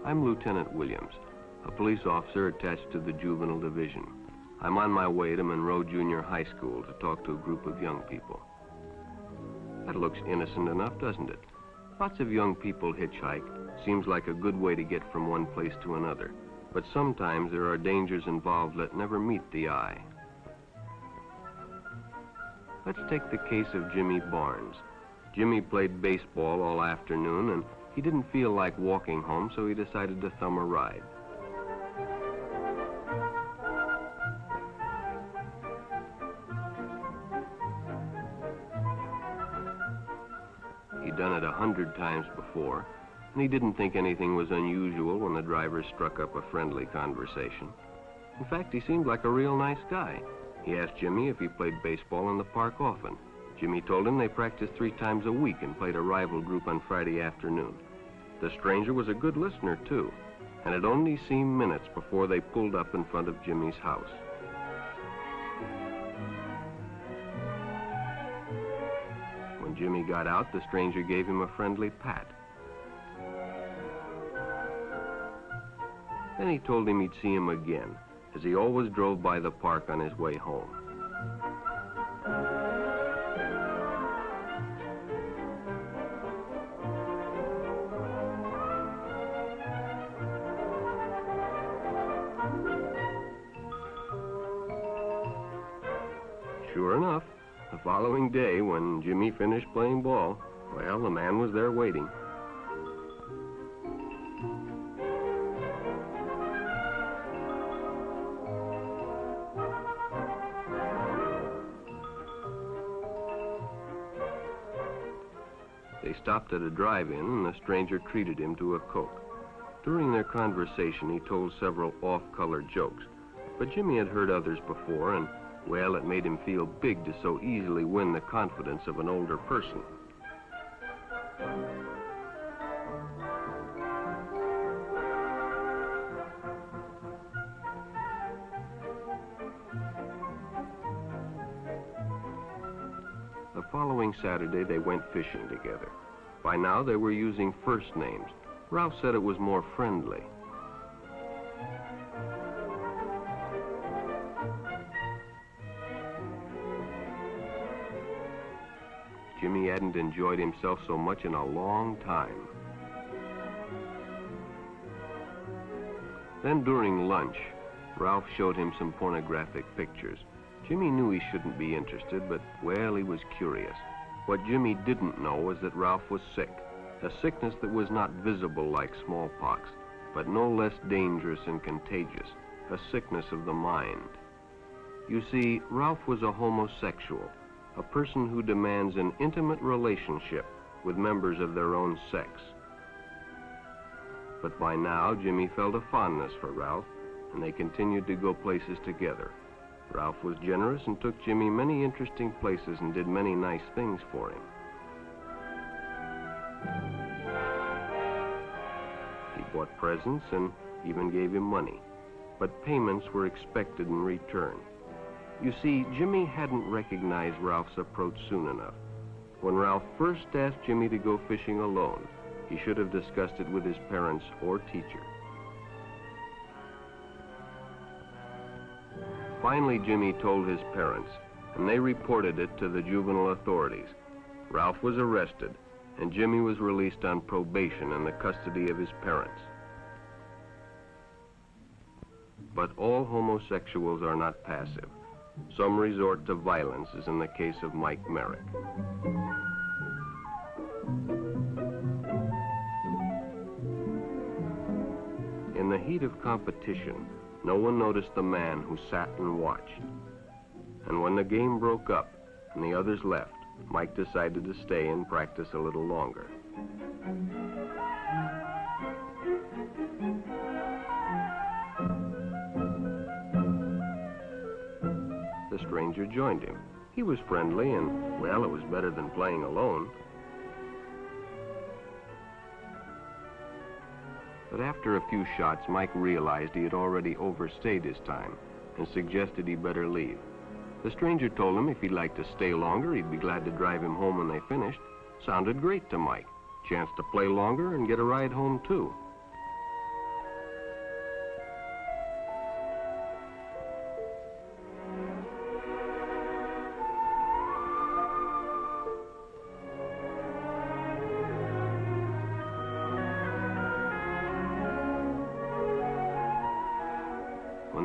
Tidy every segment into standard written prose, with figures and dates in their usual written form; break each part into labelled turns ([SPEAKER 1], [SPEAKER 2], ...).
[SPEAKER 1] I'm Lieutenant Williams, a police officer attached to the Juvenile Division. I'm on my way to Monroe Junior High School to talk to a group of young people. That looks innocent enough, doesn't it? Lots of young people hitchhike. Seems like a good way to get from one place to another. But sometimes there are dangers involved that never meet the eye. Let's take the case of Jimmy Barnes. Jimmy played baseball all afternoon, and he didn't feel like walking home, so he decided to thumb a ride. He'd done it 100 times before, and he didn't think anything was unusual when the driver struck up a friendly conversation. In fact, he seemed like a real nice guy. He asked Jimmy if he played baseball in the park often. Jimmy told him they practiced 3 times a week and played a rival group on Friday afternoon. The stranger was a good listener, too, and it only seemed minutes before they pulled up in front of Jimmy's house. When Jimmy got out, the stranger gave him a friendly pat. Then he told him he'd see him again, as he always drove by the park on his way home. Sure enough, the following day, when Jimmy finished playing ball, well, the man was there waiting. They stopped at a drive-in, and the stranger treated him to a Coke. During their conversation, he told several off-color jokes, but Jimmy had heard others before, and well, it made him feel big to so easily win the confidence of an older person. The following Saturday, they went fishing together. By now, they were using first names. Ralph said it was more friendly. Jimmy hadn't enjoyed himself so much in a long time. Then during lunch, Ralph showed him some pornographic pictures. Jimmy knew he shouldn't be interested, but, well, he was curious. What Jimmy didn't know was that Ralph was sick, a sickness that was not visible like smallpox, but no less dangerous and contagious, a sickness of the mind. You see, Ralph was a homosexual, a person who demands an intimate relationship with members of their own sex. But by now, Jimmy felt a fondness for Ralph, and they continued to go places together. Ralph was generous and took Jimmy many interesting places and did many nice things for him. He bought presents and even gave him money, but payments were expected in return. You see, Jimmy hadn't recognized Ralph's approach soon enough. When Ralph first asked Jimmy to go fishing alone, he should have discussed it with his parents or teacher. Finally, Jimmy told his parents, and they reported it to the juvenile authorities. Ralph was arrested, and Jimmy was released on probation in the custody of his parents. But all homosexuals are not passive. Some resort to violence, as in the case of Mike Merrick. In the heat of competition, no one noticed the man who sat and watched. And when the game broke up and the others left, Mike decided to stay and practice a little longer. The stranger joined him. He was friendly and, well, it was better than playing alone. But after a few shots, Mike realized he had already overstayed his time and suggested he better leave. The stranger told him if he'd like to stay longer, he'd be glad to drive him home when they finished. Sounded great to Mike. Chance to play longer and get a ride home, too.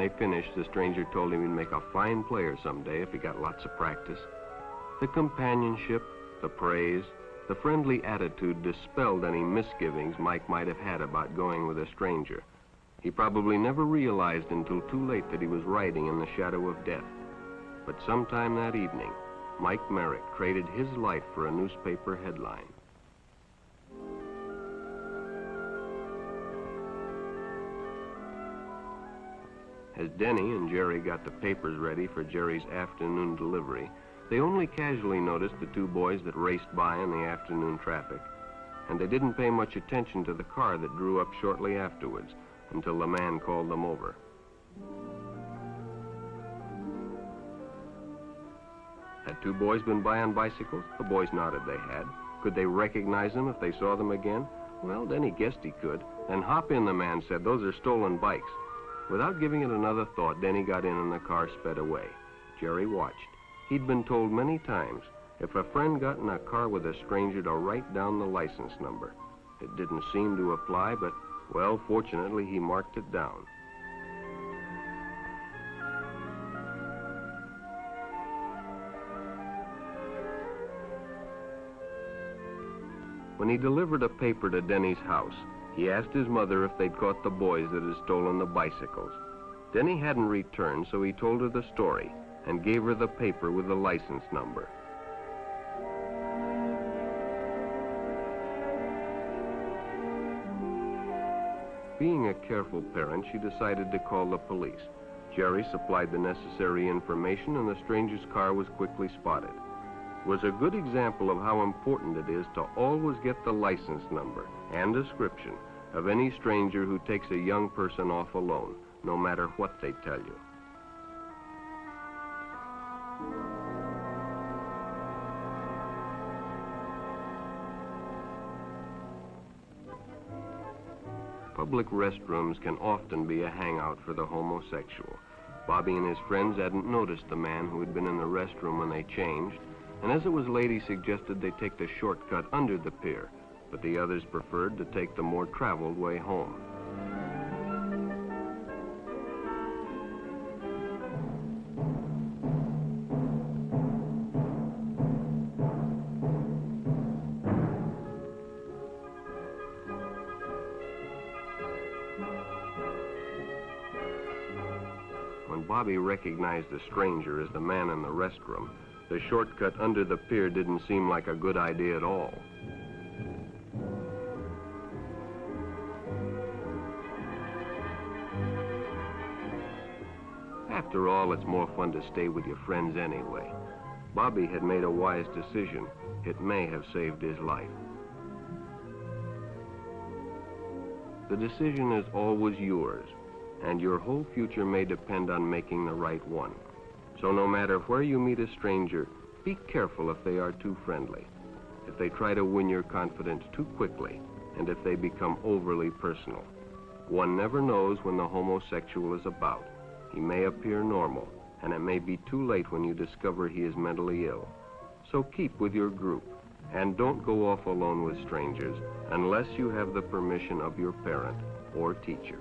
[SPEAKER 1] they finished, the stranger told him he'd make a fine player someday if he got lots of practice. The companionship, the praise, the friendly attitude dispelled any misgivings Mike might have had about going with a stranger. He probably never realized until too late that he was riding in the shadow of death. But sometime that evening, Mike Merrick traded his life for a newspaper headline. As Denny and Jerry got the papers ready for Jerry's afternoon delivery, they only casually noticed the two boys that raced by in the afternoon traffic, and they didn't pay much attention to the car that drew up shortly afterwards until the man called them over. Had two boys been by on bicycles? The boys nodded they had. Could they recognize them if they saw them again? Well, Denny guessed he could. Then hop in, the man said. Those are stolen bikes. Without giving it another thought, Denny got in and the car sped away. Jerry watched. He'd been told many times, if a friend got in a car with a stranger, to write down the license number. It didn't seem to apply, but, well, fortunately, he marked it down. When he delivered a paper to Denny's house, he asked his mother if they'd caught the boys that had stolen the bicycles. Denny hadn't returned, so he told her the story and gave her the paper with the license number. Being a careful parent, she decided to call the police. Jerry supplied the necessary information, and the stranger's car was quickly spotted. It was a good example of how important it is to always get the license number and description of any stranger who takes a young person off alone, no matter what they tell you. Public restrooms can often be a hangout for the homosexual. Bobby and his friends hadn't noticed the man who had been in the restroom when they changed, and as it was late, he suggested they take the shortcut under the pier, but the others preferred to take the more traveled way home. When Bobby recognized the stranger as the man in the restroom, the shortcut under the pier didn't seem like a good idea at all. After all, it's more fun to stay with your friends anyway. Bobby had made a wise decision. It may have saved his life. The decision is always yours, and your whole future may depend on making the right one. So no matter where you meet a stranger, be careful if they are too friendly, if they try to win your confidence too quickly, and if they become overly personal. One never knows when the homosexual is about. He may appear normal, and it may be too late when you discover he is mentally ill. So keep with your group, and don't go off alone with strangers unless you have the permission of your parent or teacher.